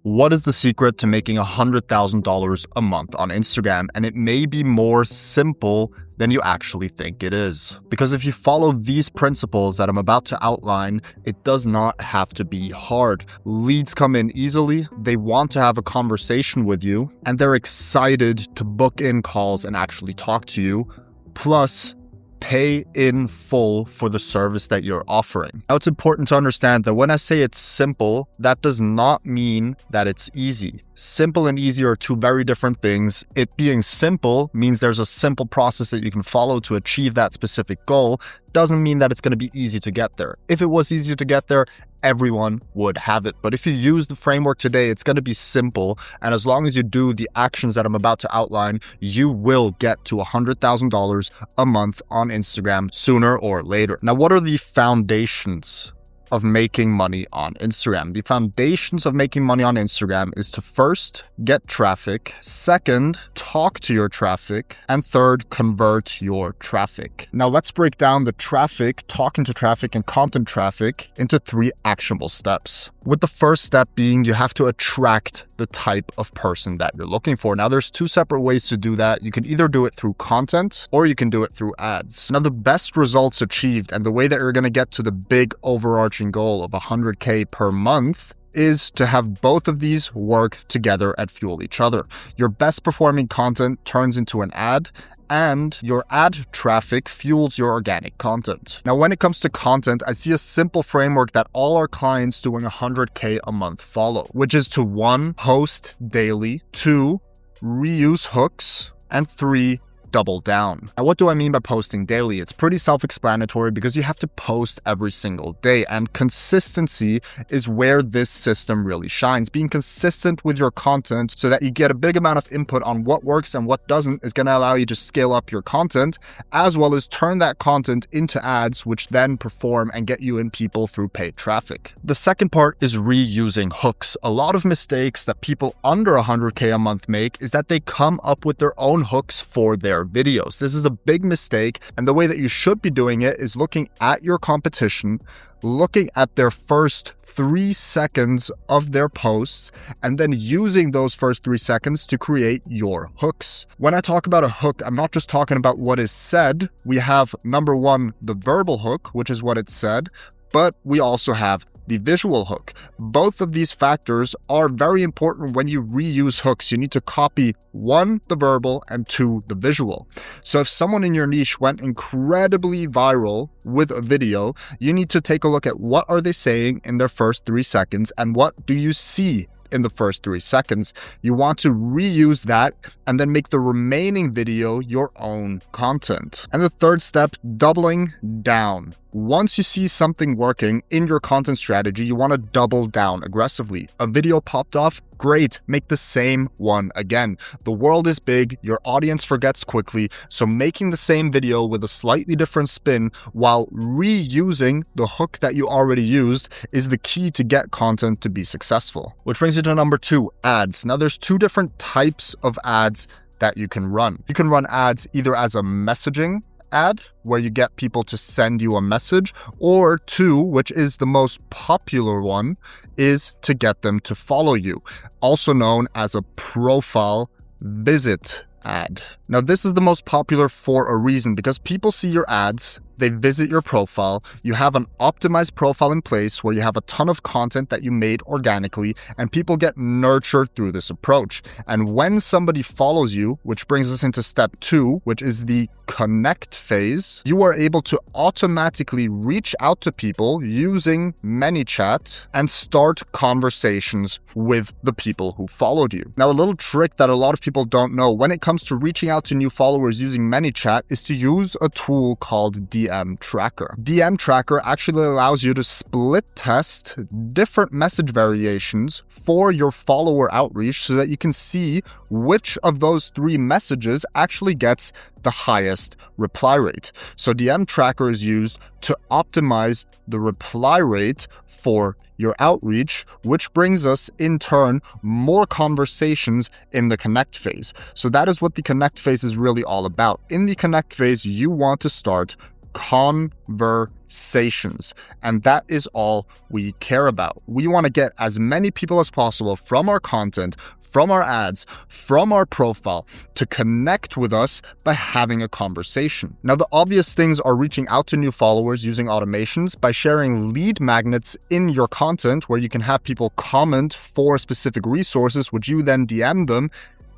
What is the secret to making $100,000 a month on Instagram? And it may be more simple than you actually think it is. Because if you follow these principles that I'm about to outline, it does not have to be hard. Leads come in easily, they want to have a conversation with you, and they're excited to book in calls and actually talk to you. Plus, pay in full for the service that you're offering. Now, it's important to understand that when I say it's simple, that does not mean that it's easy. Simple and easy are two very different things. It being simple means there's a simple process that you can follow to achieve that specific goal. Doesn't mean that it's going to be easy to get there. If it was easy to get there, everyone would have it. But if you use the framework today, it's going to be simple. And as long as you do the actions that I'm about to outline, you will get to $100,000 a month on Instagram sooner or later. Now, what are the foundations of making money on Instagram? The foundations of making money on Instagram is to first get traffic, second, talk to your traffic, and third, convert your traffic. Now let's break down the traffic, talking to traffic, and content traffic into 3 actionable steps. With the first step being you have to attract the type of person that you're looking for. Now there's 2 separate ways to do that. You can either do it through content or you can do it through ads. Now the best results achieved and the way that you're going to get to the big overarching goal of 100K per month is to have both of these work together and fuel each other. Your best performing content turns into an ad, and your ad traffic fuels your organic content. Now, when it comes to content, I see a simple framework that all our clients doing 100K a month follow, which is to 1, post daily, 2, reuse hooks, and 3, double down. Now, what do I mean by posting daily? It's pretty self-explanatory because you have to post every single day, and consistency is where this system really shines. Being consistent with your content so that you get a big amount of input on what works and what doesn't is going to allow you to scale up your content, as well as turn that content into ads, which then perform and get you in people through paid traffic. The second part is reusing hooks. A lot of mistakes that people under 100K a month make is that they come up with their own hooks for their videos. This is a big mistake, and the way that you should be doing it is looking at your competition, looking at their first 3 seconds of their posts, and then using those first 3 seconds to create your hooks. When I talk about a hook, I'm not just talking about what is said. We have number 1, the verbal hook, which is what it said, but we also have the visual hook. Both of these factors are very important when you reuse hooks. You need to copy 1, the verbal, and 2, the visual. So if someone in your niche went incredibly viral with a video, you need to take a look at what are they saying in their first 3 seconds and what do you see in the first 3 seconds. You want to reuse that and then make the remaining video your own content. And the third step, doubling down. Once you see something working in your content strategy, you want to double down aggressively. A video popped off, great, make the same one again. The world is big, your audience forgets quickly, so making the same video with a slightly different spin while reusing the hook that you already used is the key to get content to be successful. Which brings you to number 2, ads. Now there's 2 different types of ads that you can run. You can run ads either as a messaging ad, where you get people to send you a message, or 2, which is the most popular one, is to get them to follow you, also known as a profile visit ad. Now, this is the most popular for a reason, because people see your ads, they visit your profile, you have an optimized profile in place where you have a ton of content that you made organically, and people get nurtured through this approach. And when somebody follows you, which brings us into step 2, which is the connect phase, you are able to automatically reach out to people using ManyChat and start conversations with the people who followed you. Now, a little trick that a lot of people don't know when it comes to reaching out to new followers using ManyChat is to use a tool called DM Tracker. DM Tracker actually allows you to split test different message variations for your follower outreach so that you can see which of those 3 messages actually gets the highest reply rate. So DM Tracker is used to optimize the reply rate for your outreach, which brings us in turn more conversations in the connect phase. So that is what the connect phase is really all about. In the connect phase, you want to start conversations. And that is all we care about. We want to get as many people as possible from our content, from our ads, from our profile to connect with us by having a conversation. Now, the obvious things are reaching out to new followers using automations, by sharing lead magnets in your content where you can have people comment for specific resources, which you then DM them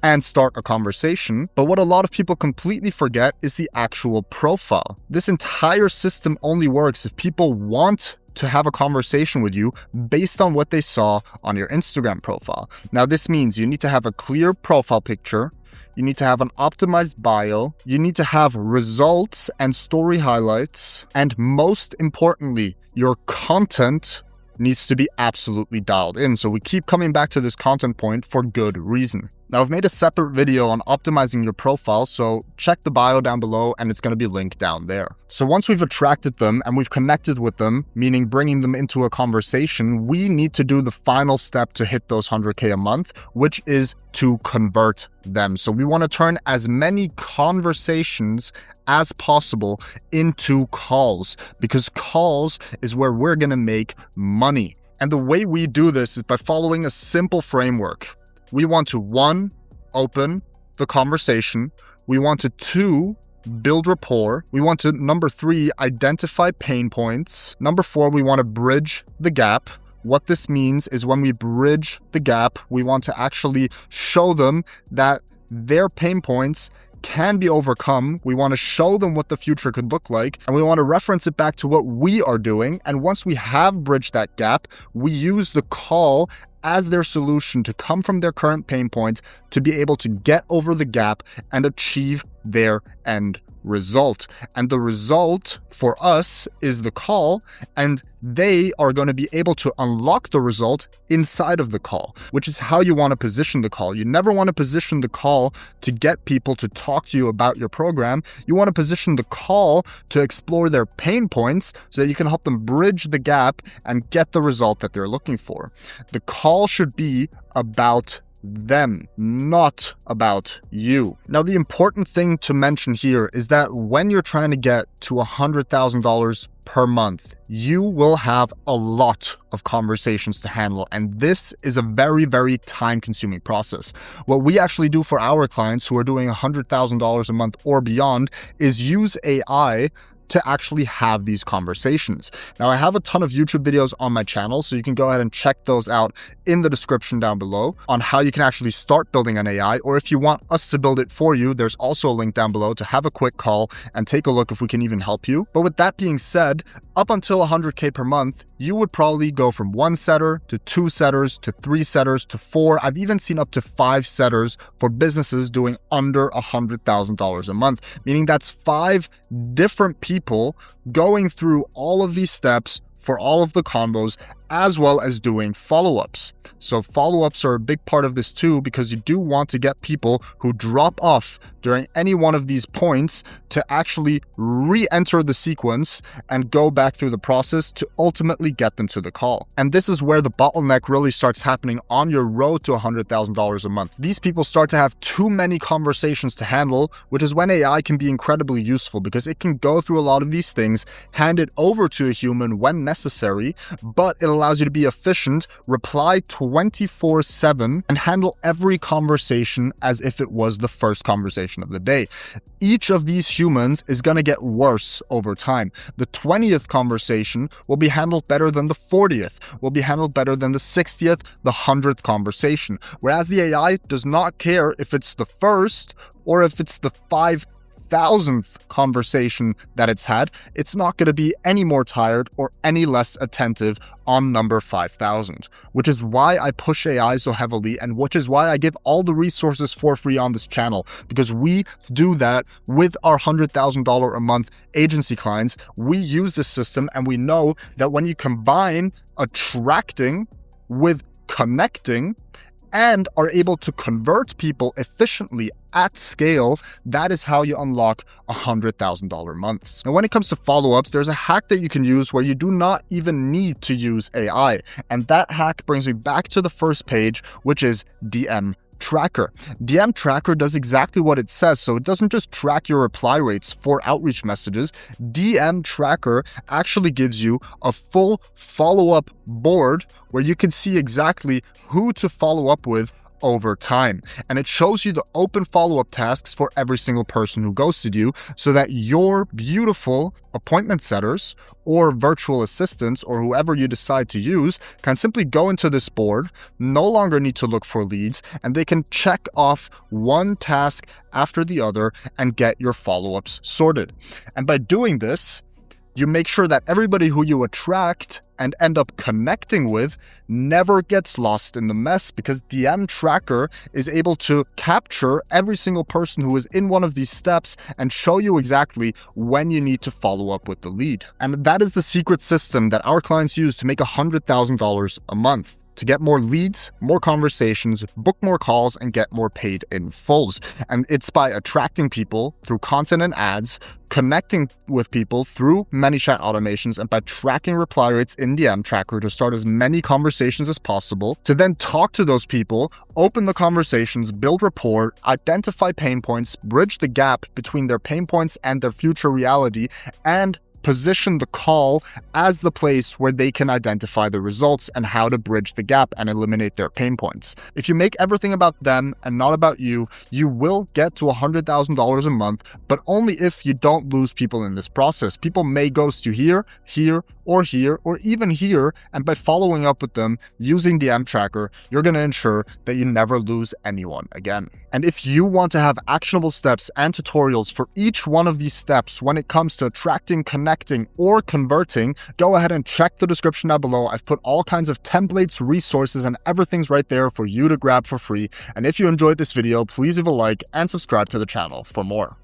and start a conversation. But what a lot of people completely forget is the actual profile. This entire system only works if people want to have a conversation with you based on what they saw on your Instagram profile. Now, this means you need to have a clear profile picture, you need to have an optimized bio, you need to have results and story highlights, and most importantly, your content needs to be absolutely dialed in. So we keep coming back to this content point for good reason. Now, I've made a separate video on optimizing your profile, so check the bio down below and it's going to be linked down there. So once we've attracted them and we've connected with them, meaning bringing them into a conversation, we need to do the final step to hit those 100K a month, which is to convert them. So we want to turn as many conversations as possible into calls, because calls is where we're going to make money. And the way we do this is by following a simple framework. We want to 1, open the conversation. We want to 2, build rapport. We want to, number 3, identify pain points. Number 4, we want to bridge the gap. What this means is when we bridge the gap, we want to actually show them that their pain points can be overcome. We want to show them what the future could look like, and we want to reference it back to what we are doing. And once we have bridged that gap, we use the call as their solution to come from their current pain points to be able to get over the gap and achieve their end result. And the result for us is the call, and they are going to be able to unlock the result inside of the call, which is how you want to position the call. You never want to position the call to get people to talk to you about your program. You want to position the call to explore their pain points so that you can help them bridge the gap and get the result that they're looking for. The call should be about them, not about you. Now, the important thing to mention here is that when you're trying to get to $100,000 per month, you will have a lot of conversations to handle. And this is a very, very time-consuming process. What we actually do for our clients who are doing $100,000 a month or beyond is use AI to actually have these conversations. Now, I have a ton of YouTube videos on my channel, so you can go ahead and check those out in the description down below on how you can actually start building an AI, or if you want us to build it for you, there's also a link down below to have a quick call and take a look if we can even help you. But with that being said, up until 100K per month, you would probably go from 1 setter to 2 setters to 3 setters to 4. I've even seen up to 5 setters for businesses doing under $100,000 a month, meaning that's 5 different people going through all of these steps for all of the combos, as well as doing follow-ups. So follow-ups are a big part of this too, because you do want to get people who drop off during any one of these points to actually re-enter the sequence and go back through the process to ultimately get them to the call. And this is where the bottleneck really starts happening on your road to $100,000 a month. These people start to have too many conversations to handle, which is when AI can be incredibly useful, because it can go through a lot of these things, hand it over to a human when necessary, but it allows you to be efficient, reply 24/7, and handle every conversation as if it was the first conversation of the day. Each of these humans is going to get worse over time. The 20th conversation will be handled better than the 40th, will be handled better than the 60th, the 100th conversation. Whereas the AI does not care if it's the first or if it's the 5,000th conversation that it's had. It's not going to be any more tired or any less attentive on number 5,000, which is why I push AI so heavily, and which is why I give all the resources for free on this channel, because we do that with our $100,000 a month agency clients. We use this system, and we know that when you combine attracting with connecting and are able to convert people efficiently at scale, that is how you unlock $100,000 months. Now, when it comes to follow-ups, there's a hack that you can use where you do not even need to use AI. And that hack brings me back to the first page, which is DM tracker. DM tracker does exactly what it says, so it doesn't just track your reply rates for outreach messages. DM tracker actually gives you a full follow-up board where you can see exactly who to follow up with over time. And it shows you the open follow-up tasks for every single person who ghosted you, so that your beautiful appointment setters or virtual assistants or whoever you decide to use can simply go into this board, no longer need to look for leads, and they can check off one task after the other and get your follow-ups sorted. And by doing this, you make sure that everybody who you attract and end up connecting with never gets lost in the mess, because DM tracker is able to capture every single person who is in one of these steps and show you exactly when you need to follow up with the lead. And that is the secret system that our clients use to make $100,000 a month, to get more leads, more conversations, book more calls, and get more paid in fulls. And it's by attracting people through content and ads, connecting with people through ManyChat automations, and by tracking reply rates in DM tracker to start as many conversations as possible, to then talk to those people, open the conversations, build rapport, identify pain points, bridge the gap between their pain points and their future reality, and position the call as the place where they can identify the results and how to bridge the gap and eliminate their pain points. If you make everything about them and not about you, you will get to $100,000 a month, but only if you don't lose people in this process. People may ghost you here, or even here, and by following up with them using DM tracker, you're going to ensure that you never lose anyone again. And if you want to have actionable steps and tutorials for each one of these steps when it comes to attracting, connecting, or converting, go ahead and check the description down below. I've put all kinds of templates, resources, and everything's right there for you to grab for free. And if you enjoyed this video, please leave a like and subscribe to the channel for more.